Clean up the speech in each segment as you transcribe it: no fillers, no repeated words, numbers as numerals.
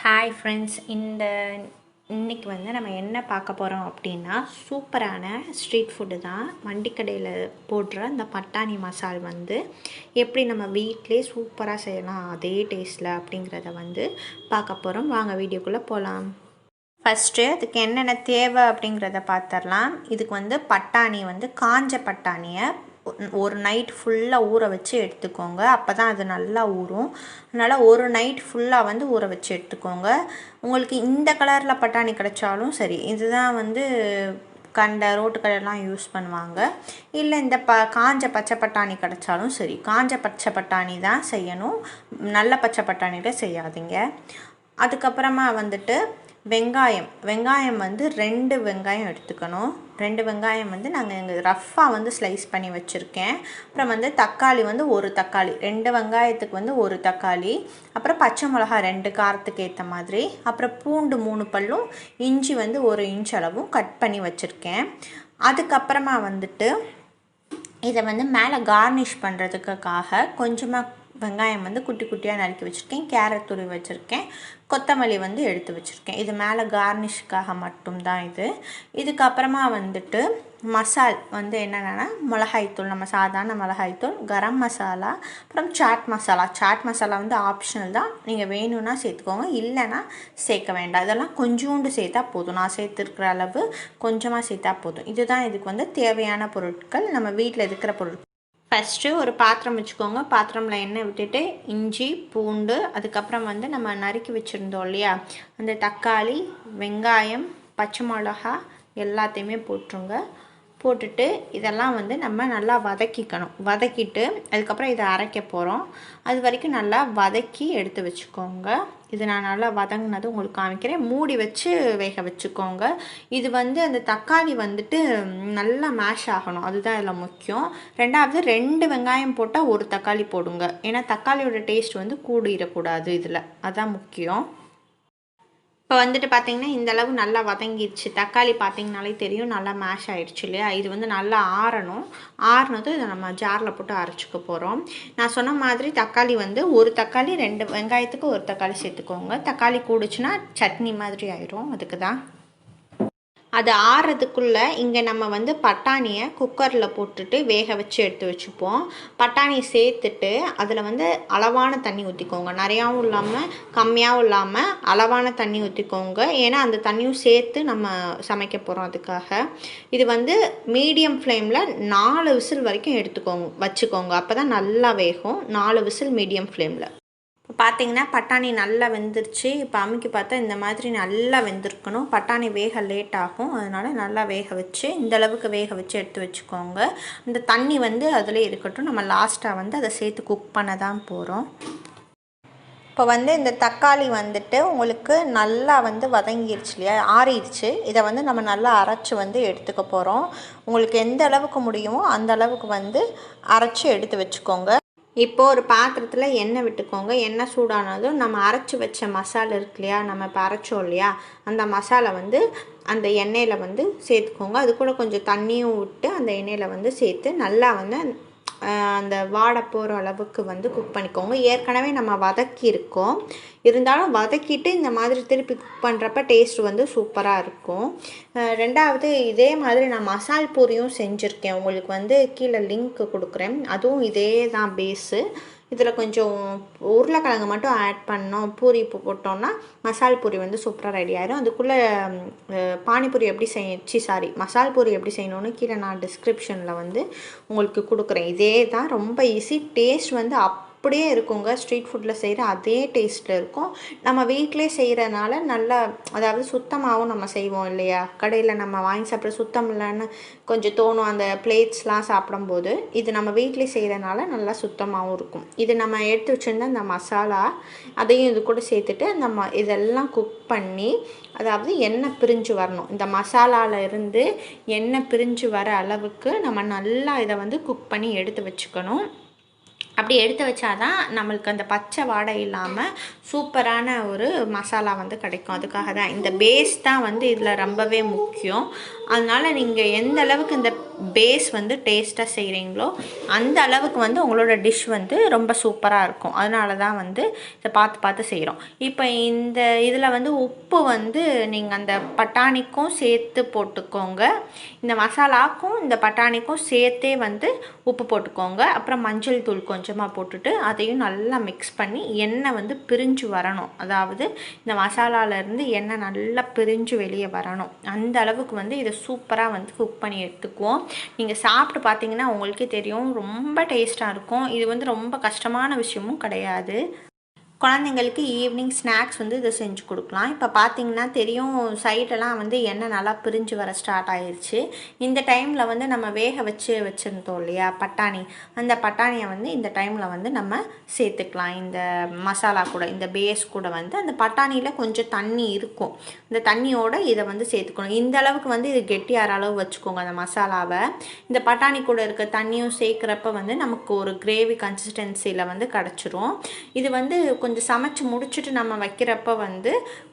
Hi friends, இன்னைக்கு வந்து நம்ம என்ன பார்க்க போகிறோம் அப்படின்னா, சூப்பரான ஸ்ட்ரீட் ஃபுட்டு தான். வண்டிக்கடையில் போடுற அந்த பட்டாணி மசால் வந்து எப்படி நம்ம வீட்டிலே சூப்பராக செய்யலாம் அதே டேஸ்ட்டில் அப்படிங்கிறத வந்து பார்க்க போகிறோம். வாங்க வீடியோக்குள்ளே போகலாம். ஃபஸ்ட்டு அதுக்கு என்னென்ன தேவை அப்படிங்கிறத பார்த்துடலாம். இதுக்கு வந்து பட்டாணி வந்து காஞ்ச பட்டாணியை ஒரு நைட் ஃபுல்லாக ஊற வச்சு எடுத்துக்கோங்க. அப்போ தான் அது நல்லா ஊறும். அதனால் ஒரு நைட் ஃபுல்லாக வந்து ஊற வச்சு எடுத்துக்கோங்க. உங்களுக்கு இந்த கலரில் பட்டாணி கிடைச்சாலும் சரி, இதுதான் வந்து கண்ட ரோட்டு கடையெல்லாம் யூஸ் பண்ணுவாங்க. இல்லை இந்த காஞ்ச பச்சை பட்டாணி கிடைச்சாலும் சரி, காஞ்ச பச்சை பட்டாணி தான் செய்யணும், நல்ல பச்சை பட்டாணியில் செய்யாதீங்க. அதுக்கப்புறமா வந்துட்டு வெங்காயம் வந்து 2 வெங்காயம் எடுத்துக்கணும். 2 வெங்காயம் வந்து நாங்கள் எங்கள் ரஃப்பாக வந்து ஸ்லைஸ் பண்ணி வச்சுருக்கேன். அப்புறம் வந்து தக்காளி வந்து 1 தக்காளி, 2 வெங்காயத்துக்கு வந்து 1 தக்காளி. அப்புறம் பச்சை மிளகா 2 காரத்துக்கு ஏற்ற மாதிரி. அப்புறம் பூண்டு 3 பல்லும், இஞ்சி வந்து 1 இன்ச் அளவும் கட் பண்ணி வச்சுருக்கேன். அதுக்கப்புறமா வந்துட்டு இதை வந்து மேலே கார்னிஷ் பண்ணுறதுக்காக கொஞ்சமாக வெங்காயம் வந்து குட்டி குட்டியாக நறுக்கி வச்சுருக்கேன், கேரட் துருவி வச்சுருக்கேன், கொத்தமல்லி வந்து எடுத்து வச்சுருக்கேன். இது மேலே கார்னிஷ்காக மட்டும்தான் இது. இதுக்கப்புறமா வந்துட்டு மசால் வந்து என்னென்னா மிளகாய்த்தூள், நம்ம சாதாரண மிளகாய்த்தூள், கரம் மசாலா, அப்புறம் சாட் மசாலா வந்து ஆப்ஷனல் தான். நீங்கள் வேணும்னா சேர்த்துக்கோங்க, இல்லைன்னா சேர்க்க வேண்டாம். இதெல்லாம் கொஞ்சோண்டு சேர்த்தா போதும். நான் சேர்த்துருக்கிற அளவு கொஞ்சமாக சேர்த்தா போதும். இதுதான் இதுக்கு வந்து தேவையான பொருட்கள், நம்ம வீட்டில் இருக்கிற பொருட்கள். ஃபஸ்ட்டு ஒரு பாத்திரம் வச்சுக்கோங்க. பாத்திரமில் எண்ணெய் விட்டுட்டு இஞ்சி, பூண்டு, அதுக்கப்புறம் வந்து நம்ம நறுக்கி வச்சுருந்தோம் இல்லையா, அந்த தக்காளி, வெங்காயம், பச்சை மிளகா எல்லாத்தையுமே போட்டுருங்க. போட்டுட்டு இதெல்லாம் வந்து நம்ம நல்லா வதக்கிட்டு அதுக்கப்புறம் இதை அரைக்க போகிறோம். அது வரைக்கும் நல்லா வதக்கி எடுத்து வச்சுக்கோங்க. இது நான் நல்லா வதங்கினது உங்களுக்கு காமிக்கிறேன். மூடி வச்சு வேக வச்சுக்கோங்க. இது வந்து அந்த தக்காளி வந்துட்டு நல்லா மேஷ் ஆகணும், அதுதான் இதில் முக்கியம். ரெண்டாவது 2 வெங்காயம் போட்டால் 1 தக்காளி போடுங்க, ஏன்னா தக்காளியோட டேஸ்ட் வந்து கூடிடக்கூடாது இதில், அதுதான் முக்கியம். இப்போ வந்துட்டு பார்த்திங்கன்னா இந்தளவு நல்லா வதங்கிடுச்சு. தக்காளி பார்த்திங்கனாலே தெரியும் நல்லா மேஷ் ஆகிடுச்சு இல்லையா. இது வந்து நல்லா ஆறினதும் இதை நம்ம ஜாரில் போட்டு அரைச்சிக்க போகிறோம். நான் சொன்ன மாதிரி தக்காளி வந்து 1 தக்காளி 2 வெங்காயத்துக்கு 1 தக்காளி சேர்த்துக்கோங்க. தக்காளி கூடுச்சுன்னா சட்னி மாதிரி ஆயிரும், அதுக்கு தான். அது ஆறுறதுக்குள்ளே இங்கே நம்ம வந்து பட்டாணியை குக்கரில் போட்டுட்டு வேக வச்சு எடுத்து வச்சுப்போம். பட்டாணி சேர்த்துட்டு அதில் வந்து அளவான தண்ணி ஊற்றிக்கோங்க. நிறையாவும் இல்லாமல் கம்மியாகவும் இல்லாமல் அளவான தண்ணி ஊற்றிக்கோங்க. ஏன்னா அந்த தண்ணியும் சேர்த்து நம்ம சமைக்க போகிறோம், அதுக்காக. இது வந்து மீடியம் ஃப்ளேமில் 4 விசில் வரைக்கும் வச்சுக்கோங்க. அப்போ தான் நல்லா வேகும். 4 விசில் மீடியம் ஃப்ளேமில். இப்போ பார்த்தீங்கன்னா பட்டாணி நல்லா வெந்துருச்சு. இப்போ அமுக்கி பார்த்தா இந்த மாதிரி நல்லா வெந்திருக்கணும். பட்டாணி வேக லேட் ஆகும், அதனால் நல்லா வேக வச்சு இந்தளவுக்கு வேக வச்சு எடுத்து வச்சுக்கோங்க. இந்த தண்ணி வந்து அதில் இருக்கட்டும். நம்ம லாஸ்ட்டாக வந்து அதை சேர்த்து குக் பண்ண தான் போகிறோம். இப்போ வந்து இந்த தக்காளி வந்துட்டு உங்களுக்கு நல்லா வந்து வதங்கிடுச்சு இல்லையா, ஆறிடுச்சு. இதை வந்து நம்ம நல்லா அரைச்சி வந்து எடுத்துக்க போகிறோம். உங்களுக்கு எந்த அளவுக்கு முடியுமோ அந்த அளவுக்கு வந்து அரைச்சி எடுத்து வச்சுக்கோங்க. இப்போது ஒரு பாத்திரத்தில் எண்ணெய் விட்டுக்கோங்க. எண்ணெய் சூடானதும் நம்ம அரைச்சி வச்ச மசாலா இருக்கு இல்லையா, நம்ம இப்போ அரைச்சோம் இல்லையா, அந்த மசாலா வந்து அந்த எண்ணெயில் வந்து சேர்த்துக்கோங்க. அது கூட கொஞ்சம் தண்ணியும் விட்டு அந்த எண்ணெயில் வந்து சேர்த்து நல்லா வந்து அந்த வாடை போகிற அளவுக்கு வந்து குக் பண்ணிக்கோங்க. ஏற்கனவே நம்ம வதக்கியிருக்கோம், இருந்தாலும் வதக்கிட்டு இந்த மாதிரி திருப்பி குக் பண்ணுறப்ப டேஸ்ட் வந்து சூப்பராக இருக்கும். ரெண்டாவது இதே மாதிரி நான் மசால் பூரியும் செஞ்சுருக்கேன், உங்களுக்கு வந்து கீழே லிங்க் கொடுக்குறேன். அதுவும் இதே தான் பேஸு. இதில் கொஞ்சம் உருளைக்கிழங்கு மட்டும் ஆட் பண்ணோம், பூரி போட்டோம்னா மசால் பூரி வந்து சூப்பராக ரெடி ஆயிடும். அதுக்குள்ளே பானிபூரி எப்படி மசால் பூரி எப்படி செய்யணும்னு கீழே நான் டிஸ்கிரிப்ஷனில் வந்து உங்களுக்கு கொடுக்குறேன். இதே தான், ரொம்ப ஈஸி. டேஸ்ட் வந்து அப்படியே இருக்குங்க, ஸ்ட்ரீட் ஃபுட்டில் செய்கிற அதே டேஸ்ட்டில் இருக்கும். நம்ம வீட்டிலே செய்கிறனால நல்லா, அதாவது சுத்தமாகவும் நம்ம செய்வோம் இல்லையா. கடையில் நம்ம வாங்கி சாப்பிட்ற சுத்தம் இல்லைன்னு கொஞ்சம் தோணும் அந்த பிளேட்ஸ்லாம் சாப்பிடும்போது. இது நம்ம வீட்டிலே செய்கிறனால நல்லா சுத்தமாகவும் இருக்கும். இது நம்ம எடுத்து வச்சுருந்த அந்த மசாலா அதையும் இது கூட சேர்த்துட்டு இதெல்லாம் குக் பண்ணி, அதாவது எண்ணெய் பிரிஞ்சு வரணும். இந்த மசாலாவில் இருந்து எண்ணெய் பிரிஞ்சு வர அளவுக்கு நம்ம நல்லா இதை வந்து குக் பண்ணி எடுத்து வச்சுக்கணும். அப்படி எடுத்து வச்சாதான் நம்மளுக்கு அந்த பச்சை வாடை இல்லாமல் சூப்பரான ஒரு மசாலா வந்து கிடைக்கும். அதுக்காக தான் இந்த பேஸ் தான் வந்து இதில் ரொம்பவே முக்கியம். அதனால் நீங்கள் எந்த அளவுக்கு இந்த பேஸ் வந்து டேஸ்ட்டாக செய்கிறீங்களோ அந்த அளவுக்கு வந்து உங்களோட டிஷ் வந்து ரொம்ப சூப்பராக இருக்கும். அதனால தான் வந்து இதை பார்த்து செய்கிறோம். இப்போ இந்த இதில் வந்து உப்பு வந்து நீங்கள் அந்த பட்டாணிக்கும் சேர்த்து போட்டுக்கோங்க. இந்த மசாலாக்கும் இந்த பட்டாணிக்கும் சேர்த்தே வந்து உப்பு போட்டுக்கோங்க. அப்புறம் மஞ்சள் தூள் கொஞ்சமாக போட்டுட்டு அதையும் நல்லா மிக்ஸ் பண்ணி எண்ணெய் வந்து பிரிஞ்சு வரணும். அதாவது இந்த மசாலாலேருந்து எண்ணெய் நல்லா பிரிஞ்சு வெளியே வரணும். அந்த அளவுக்கு வந்து இதை சூப்பராக வந்து குக் பண்ணி எடுத்துக்குவோம். நீங்கள் சாப்பிட்டு பார்த்தீங்கன்னா உங்களுக்கே தெரியும், ரொம்ப டேஸ்ட்டாக இருக்கும். இது வந்து ரொம்ப கஷ்டமான விஷயமும் கிடையாது. குழந்தைங்களுக்கு ஈவினிங் ஸ்நாக்ஸ் வந்து இதை செஞ்சு கொடுக்கலாம். இப்போ பார்த்தீங்கன்னா தெரியும், சைடெல்லாம் வந்து எண்ணெய் நல்லா பிரிஞ்சு வர ஸ்டார்ட் ஆயிடுச்சு. இந்த டைமில் வந்து நம்ம வேக வச்சுருந்தோம் இல்லையா பட்டாணி, அந்த பட்டாணியை வந்து இந்த டைமில் வந்து நம்ம சேர்த்துக்கலாம். இந்த மசாலா கூட, இந்த பேஸ் கூட வந்து அந்த பட்டாணியில் கொஞ்சம் தண்ணி இருக்கும். இந்த தண்ணியோடு இதை வந்து சேர்த்துக்கணும். இந்த அளவுக்கு வந்து இது கெட்டியார அளவு வச்சுக்கோங்க அந்த மசாலாவை. இந்த பட்டாணி கூட இருக்க தண்ணியும் சேர்க்குறப்ப வந்து நமக்கு ஒரு கிரேவி கன்சிஸ்டன்சியில் வந்து கிடச்சிரும். இது வந்து கொஞ்சம் சமைச்சு முடிச்சுட்டு நம்ம வைக்கிறப்ப வந்து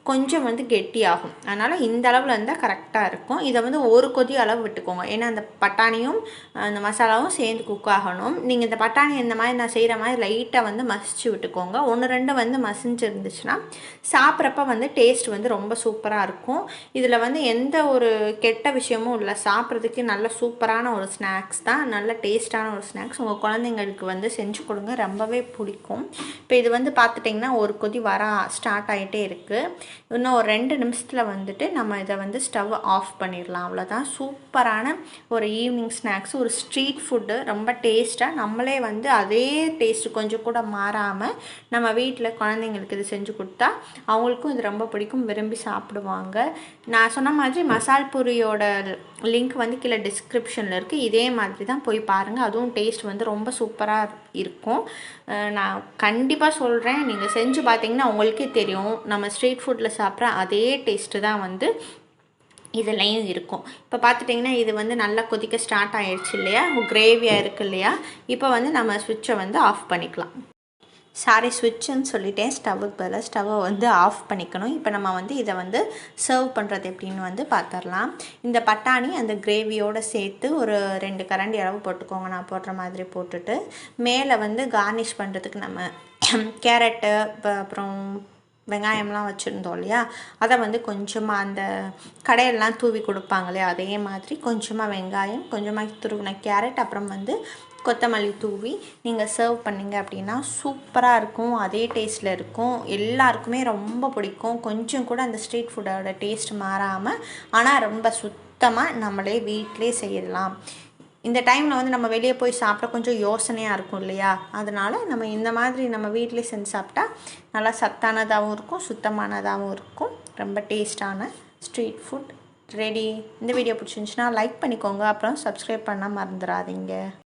கொஞ்சம் வந்து கெட்டியாகும். அதனால் இந்த அளவில் இருந்தால் கரெக்டாக இருக்கும். இதை வந்து ஒரு கொதி அளவு விட்டுக்கோங்க. ஏன்னா அந்த பட்டாணியும் அந்த மசாலாவும் சேர்ந்து குக் ஆகணும். நீங்கள் இந்த பட்டாணி இந்த மாதிரி நான் செய்கிற மாதிரி லைட்டாக வந்து மசிச்சு விட்டுக்கோங்க. 1-2 வந்து மசிஞ்சு இருந்துச்சுன்னா சாப்பிட்றப்ப வந்து டேஸ்ட் வந்து ரொம்ப சூப்பராக இருக்கும். இதில் வந்து எந்த ஒரு கெட்ட விஷயமும் இல்லை. சாப்பிட்றதுக்கு நல்ல சூப்பரான ஒரு ஸ்நாக்ஸ் தான், நல்ல டேஸ்டான ஒரு ஸ்நாக்ஸ். உங்கள் குழந்தைங்களுக்கு வந்து செஞ்சு கொடுங்க, ரொம்பவே பிடிக்கும். இப்போ இது வந்து பார்த்துட்டிங்கன்னா ஒரு கொதி வர ஸ்டார்ட் ஆகிட்டே இருக்குது. இன்னும் ஒரு 2 நிமிஷத்தில் வந்துட்டு நம்ம இதை வந்து ஸ்டவ் ஆஃப் பண்ணிடலாம். அவ்வளோதான். சூப்பரான ஒரு ஈவினிங் ஸ்நாக்ஸ், ஒரு ஸ்ட்ரீட் ஃபுட்டு, ரொம்ப டேஸ்ட்டாக நம்மளே வந்து அதே டேஸ்ட்டு கொஞ்சம் கூட மாறாமல் நம்ம வீட்டில் குழந்தைங்களுக்கு இது செஞ்சு கொடுத்தா அவங்களுக்கும் இது ரொம்ப பிடிக்கும், விரும்பி சாப்பிடுவாங்க. நான் சொன்ன மாதிரி மசால் பூரியோட லிங்க் வந்து கீழே டிஸ்கிரிப்ஷனில் இருக்குது. இதே மாதிரி தான் போய் பாருங்கள். அதுவும் டேஸ்ட் வந்து ரொம்ப சூப்பராக இருக்கும். நான் கண்டிப்பாக சொல்கிறேன், நீங்கள் செஞ்சு பார்த்தீங்கன்னா உங்களுக்கே தெரியும், நம்ம ஸ்ட்ரீட் ஃபுட்டில் சாப்பிட்ற அதே டேஸ்ட்டு தான் வந்து இதுலேயும் இருக்கும். இப்போ பார்த்துட்டிங்கன்னா இது வந்து நல்லா கொதிக்க ஸ்டார்ட் ஆகிடுச்சு இல்லையா, கிரேவியாக இருக்குது இல்லையா. இப்போ வந்து நம்ம ஸ்விட்சை வந்து ஆஃப் பண்ணிக்கலாம். சாரி, ஸ்விட்சுன்னு சொல்லிட்டேன், ஸ்டவ்வுக்கு பதிலாக ஸ்டவ்வை வந்து ஆஃப் பண்ணிக்கணும். இப்போ நம்ம வந்து இதை வந்து சர்வ் பண்ணுறது எப்படின்னு வந்து பார்த்துடலாம். இந்த பட்டாணி அந்த கிரேவியோடு சேர்த்து ஒரு 2 கரண்டி அளவு போட்டுக்கோங்க. நான் போடுற மாதிரி போட்டுட்டு மேலே வந்து கார்னிஷ் பண்ணுறதுக்கு நம்ம கேரட்டு அப்புறம் வெங்காயம்லாம் வச்சுருந்தோம் இல்லையா, அதை வந்து கொஞ்சமாக அந்த கடையெல்லாம் தூவி கொடுப்பாங்க இல்லையா, அதே மாதிரி கொஞ்சமாக வெங்காயம், கொஞ்சமாக துருவின கேரட், அப்புறம் வந்து கொத்தமல்லி தூவி நீங்கள் சர்வ் பண்ணிங்க அப்படின்னா சூப்பராக இருக்கும். அதே டேஸ்ட்டில் இருக்கும். எல்லாருக்குமே ரொம்ப பிடிக்கும். கொஞ்சம் கூட அந்த ஸ்ட்ரீட் ஃபுட்டோட டேஸ்ட் மாறாமல், ஆனால் ரொம்ப சுத்தமாக நம்மளே வீட்டிலே செய்யலாம். இந்த டைமில் வந்து நம்ம வெளியே போய் சாப்பிட்டா கொஞ்சம் யோசனையாக இருக்கும் இல்லையா, அதனால் நம்ம இந்த மாதிரி நம்ம வீட்டிலே செஞ்சு சாப்பிட்டா நல்லா சத்தானதாகவும் இருக்கும், சுத்தமானதாகவும் இருக்கும். ரொம்ப டேஸ்டான ஸ்ட்ரீட் ஃபுட் ரெடி. இந்த வீடியோ பிடிச்சிருந்துச்சுன்னா லைக் பண்ணிக்கோங்க, அப்புறம் சப்ஸ்கிரைப் பண்ண மறந்துடாதீங்க.